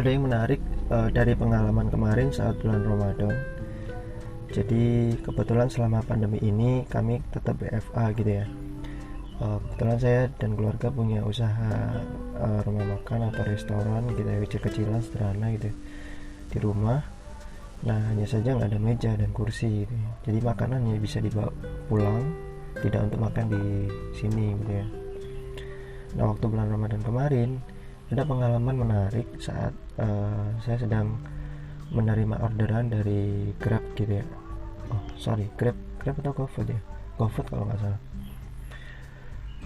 ada yang menarik dari pengalaman kemarin saat bulan Ramadan. Jadi kebetulan selama pandemi ini kami tetap WFA gitu ya. Kebetulan saya dan keluarga punya usaha rumah makan atau restoran gitu ya, kecil-kecilan sederhana gitu ya, di rumah. Nah hanya saja nggak ada meja dan kursi gitu ya. Jadi makanannya bisa dibawa pulang, tidak untuk makan di sini gitu ya. Nah waktu bulan Ramadan kemarin ada pengalaman menarik saat saya sedang menerima orderan dari Grab gitu ya. Grab atau GoFood ya? GoFood kalau nggak salah.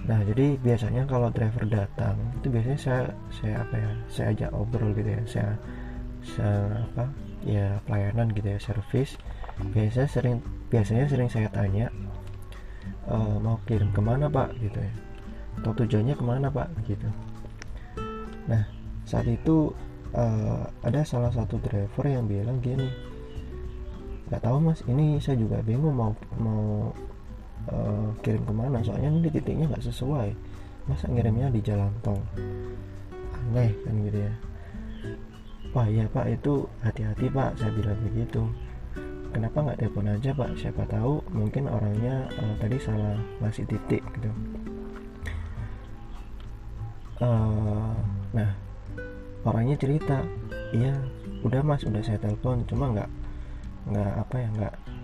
Nah jadi biasanya kalau driver datang itu biasanya saya ajak obrol gitu ya, saya pelayanan gitu ya, servis. Biasanya sering saya tanya, mau kirim kemana pak gitu ya, atau tujuannya kemana pak gitu. Nah saat itu ada salah satu driver yang bilang gini, nggak tahu mas, ini saya juga bingung mau kirim kemana, soalnya ini titiknya nggak sesuai, masa ngirimnya di jalan tol, aneh kan gitu ya. Wah iya pak, itu hati-hati pak, saya bilang begitu. Kenapa nggak telepon aja pak, siapa tahu mungkin orangnya tadi salah ngasih titik gitu. Nah orangnya cerita, iya udah mas, udah saya telepon, cuma nggak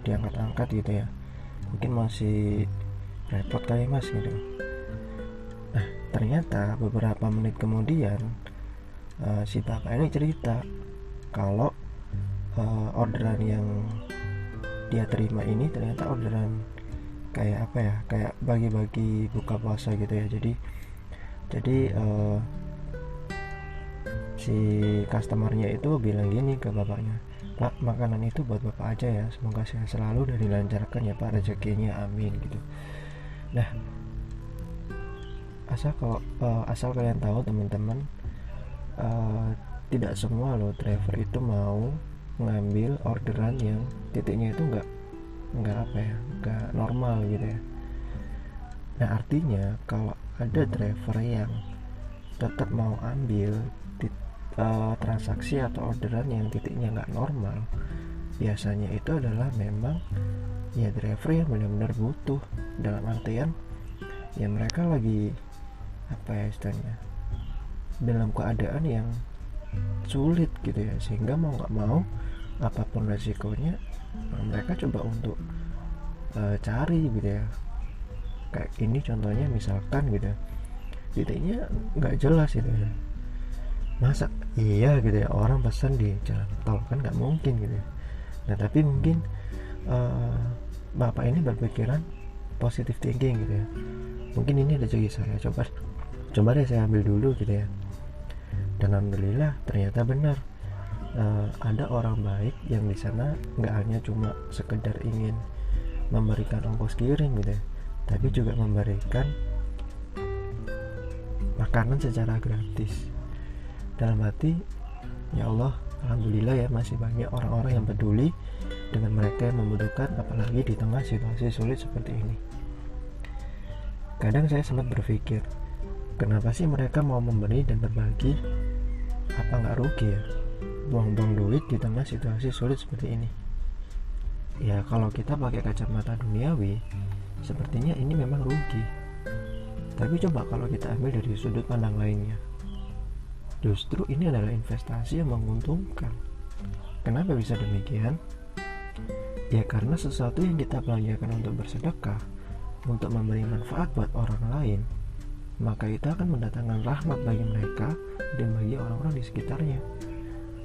diangkat-angkat gitu ya, mungkin masih repot kali mas gitu. Nah ternyata beberapa menit kemudian si bapak ini cerita kalau orderan yang dia terima ini ternyata orderan kayak kayak bagi-bagi buka puasa gitu ya. Jadi si customernya itu bilang gini ke bapaknya, pak makanan itu buat bapak aja ya, semoga sehat selalu dan dilancarkan ya pak rezekinya, amin gitu. Nah asal kalian tahu teman-teman, tidak semua loh driver itu mau ngambil orderan yang titiknya itu nggak normal gitu ya. Nah artinya kalau ada driver yang tetap mau ambil transaksi atau orderan yang titiknya nggak normal, biasanya itu adalah memang ya driver yang benar-benar butuh, dalam artian ya mereka lagi istilahnya dalam keadaan yang sulit gitu ya, sehingga mau nggak mau apapun resikonya mereka coba untuk cari gitu ya. Kayak ini contohnya misalkan gitu ya, titiknya nggak jelas gitu ya, masa iya gitu ya orang pesan di jalan tol, kan nggak mungkin gitu ya. Nah tapi mungkin bapak ini berpikiran positive thinking gitu ya, mungkin ini rezeki saya, coba deh saya ambil dulu gitu ya. Dan alhamdulillah ternyata benar, ada orang baik yang di sana nggak hanya cuma sekedar ingin memberikan ongkos kirim gitu ya, tapi juga memberikan makanan secara gratis. Dalam hati, ya Allah, alhamdulillah ya masih banyak orang-orang yang peduli dengan mereka yang membutuhkan, apalagi di tengah situasi sulit seperti ini. Kadang saya sempat berpikir, kenapa sih mereka mau memberi dan berbagi? Apa nggak rugi ya buang-buang duit di tengah situasi sulit seperti ini? Ya kalau kita pakai kacamata duniawi, sepertinya ini memang rugi. Tapi coba kalau kita ambil dari sudut pandang lainnya, justru ini adalah investasi yang menguntungkan. Kenapa bisa demikian? Ya karena sesuatu yang kita belanjakan untuk bersedekah, untuk memberi manfaat buat orang lain, maka itu akan mendatangkan rahmat bagi mereka dan bagi orang-orang di sekitarnya.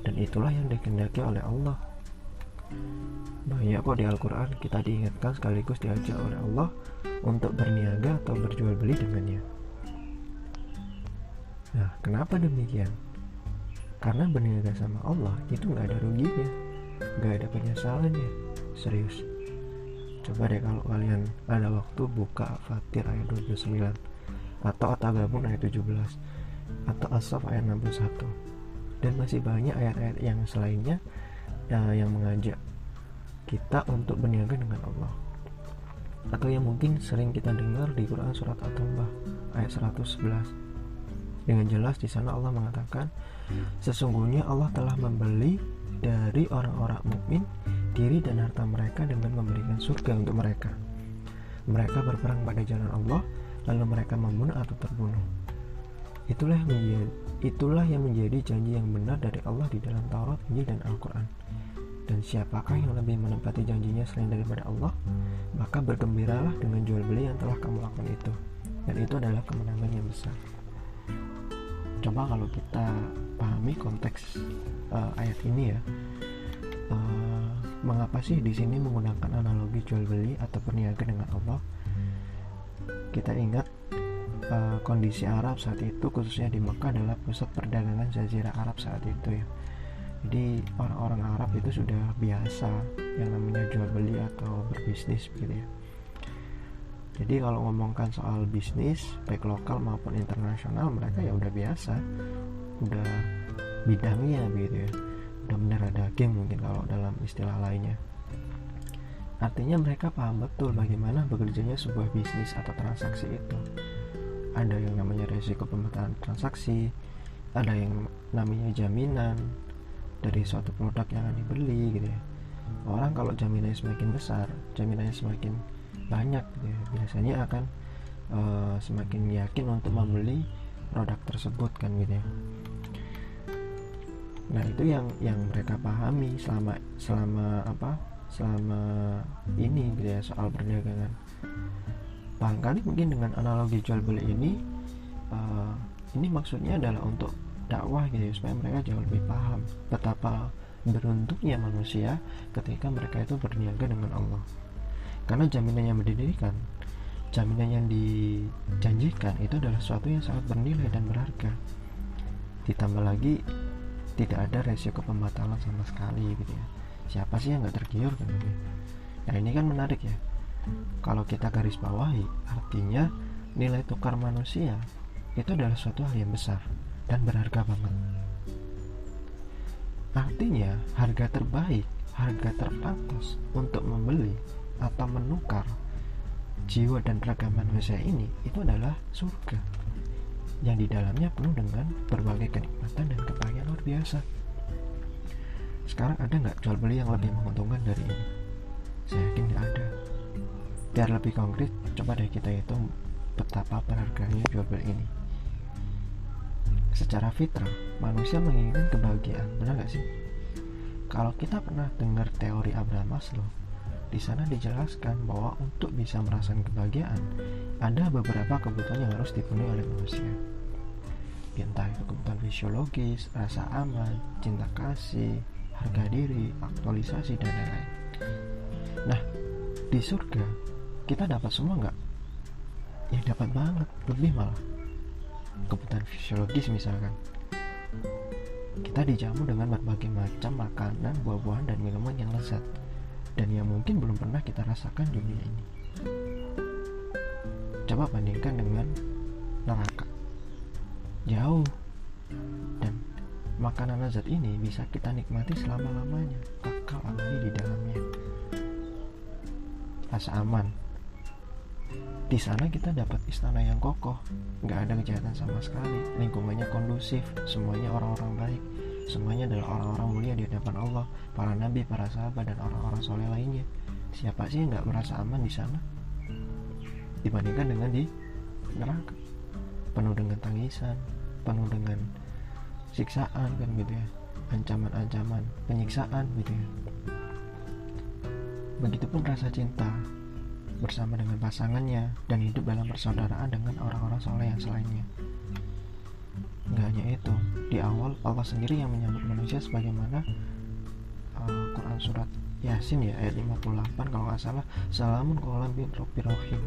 Dan itulah yang dikehendaki oleh Allah. Banyak kok di Al-Quran kita diingatkan sekaligus diajak oleh Allah untuk berniaga atau berjual beli dengannya. Nah kenapa demikian? Karena berniaga sama Allah itu gak ada ruginya, gak ada penyesalannya. Serius, coba deh kalau kalian ada waktu buka Fatir ayat 29 atau At-Taghabun ayat 17 atau As-Saff ayat 61, dan masih banyak ayat-ayat yang selainnya yang mengajak kita untuk berniaga dengan Allah. Atau yang mungkin sering kita dengar di Quran surat At-Taubah ayat 111, Dengan jelas di sana Allah mengatakan, sesungguhnya Allah telah membeli dari orang-orang mukmin diri dan harta mereka dengan memberikan surga untuk mereka. Mereka berperang pada jalan Allah, lalu mereka membunuh atau terbunuh. Itulah yang menjadi janji yang benar dari Allah di dalam Taurat, Injil, dan Al-Quran. Dan siapakah yang lebih menepati janjinya selain daripada Allah? Maka bergembiralah dengan jual beli yang telah kamu lakukan itu, dan itu adalah kemenangan yang besar. Coba kalau kita pahami konteks ayat ini ya, mengapa sih di sini menggunakan analogi jual beli atau berniaga dengan Allah? Kita ingat kondisi Arab saat itu, khususnya di Mekah, adalah pusat perdagangan Jazirah Arab saat itu ya. Jadi orang-orang Arab itu sudah biasa yang namanya jual beli atau berbisnis begitu ya. Jadi kalau ngomongkan soal bisnis baik lokal maupun internasional, mereka ya udah biasa, udah bidangnya begitu ya, udah mendarah daging mungkin kalau dalam istilah lainnya. Artinya mereka paham betul bagaimana bekerjanya sebuah bisnis atau transaksi itu. Ada yang namanya resiko pembatalan transaksi, ada yang namanya jaminan dari suatu produk yang akan dibeli gitu ya. Orang kalau jaminannya semakin besar, jaminannya semakin banyak gitu ya, biasanya akan semakin yakin untuk membeli produk tersebut kan gitu ya. Nah itu yang mereka pahami selama ini gitu ya, soal perdagangan. Barangkali mungkin dengan analogi jual beli ini maksudnya adalah untuk dakwah gitu ya, supaya mereka jauh lebih paham betapa beruntungnya manusia ketika mereka itu berniaga dengan Allah. Karena jaminan yang didirikan, jaminan yang dijanjikan itu adalah sesuatu yang sangat bernilai dan berharga. Ditambah lagi tidak ada resiko pembatalan sama sekali gitu ya. Siapa sih yang gak tergiur kan gitu. Nah ini kan menarik ya. Kalau kita garis bawahi, artinya nilai tukar manusia itu adalah suatu hal yang besar dan berharga banget. Artinya harga terbaik, harga terpantas untuk membeli atau menukar jiwa dan raga manusia ini itu adalah surga yang di dalamnya penuh dengan berbagai kenikmatan dan kebahagiaan luar biasa. Sekarang ada nggak jual beli yang lebih menguntungkan dari ini? Saya yakin nggak ada. Biar lebih konkret, coba deh kita hitung betapa berharganya jual beli ini. Secara fitrah, manusia menginginkan kebahagiaan, benar nggak sih? Kalau kita pernah dengar teori Abraham Maslow, di sana dijelaskan bahwa untuk bisa merasakan kebahagiaan, ada beberapa kebutuhan yang harus dipenuhi oleh manusia. Entah itu kebutuhan fisiologis, rasa aman, cinta kasih, harga diri, aktualisasi, dan lain-lain. Nah, di surga kita dapat semua nggak? Ya dapat banget, lebih malah. Kebutuhan fisiologis misalkan, kita dijamu dengan berbagai macam makanan, buah-buahan, dan minuman yang lezat dan yang mungkin belum pernah kita rasakan di dunia ini. Coba bandingkan dengan neraka, jauh, dan makanan lezat ini bisa kita nikmati selama-lamanya, kekal abadi di dalamnya. Rasa aman, di sana kita dapat istana yang kokoh, nggak ada kejahatan sama sekali, lingkungannya kondusif, semuanya orang-orang baik, semuanya adalah orang-orang mulia di hadapan Allah, para nabi, para sahabat, dan orang-orang soleh lainnya. Siapa sih yang nggak merasa aman di sana? Dibandingkan dengan di neraka, penuh dengan tangisan, penuh dengan siksaan kan gitu ya, ancaman-ancaman, penyiksaan gitu ya. Begitupun rasa cinta bersama dengan pasangannya dan hidup dalam persaudaraan dengan orang-orang soleh yang selainnya. Nggak hanya itu, di awal Allah sendiri yang menyambut manusia sebagaimana Quran surat Yasin ya ayat 58 kalau nggak salah, salamun qaulan min rabbir rahim.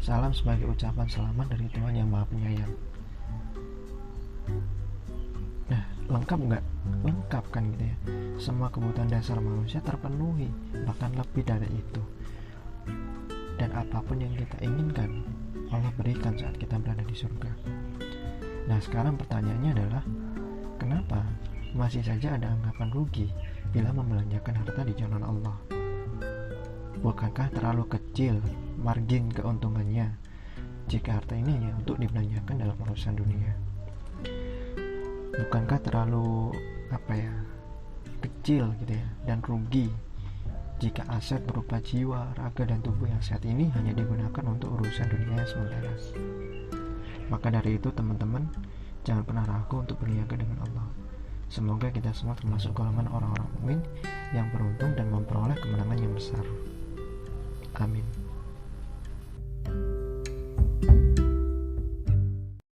Salam sebagai ucapan selamat dari Tuhan yang Maha Penyayang. Nah, lengkap nggak? Lengkap kan gitu ya. Semua kebutuhan dasar manusia terpenuhi, bahkan lebih dari itu. Dan apapun yang kita inginkan, Allah berikan saat kita berada di surga. Nah sekarang pertanyaannya adalah, kenapa masih saja ada anggapan rugi bila membelanjakan harta di jalan Allah? Bukankah terlalu kecil margin keuntungannya jika harta ini hanya untuk dibelanjakan dalam urusan dunia? Bukankah terlalu kecil gitu ya, dan rugi jika aset berupa jiwa, raga, dan tubuh yang saat ini hanya digunakan untuk urusan dunia yang sementara? Maka dari itu teman-teman, jangan pernah ragu untuk berniaga dengan Allah. Semoga kita semua termasuk golongan orang-orang mukmin yang beruntung dan memperoleh kemenangan yang besar. Amin.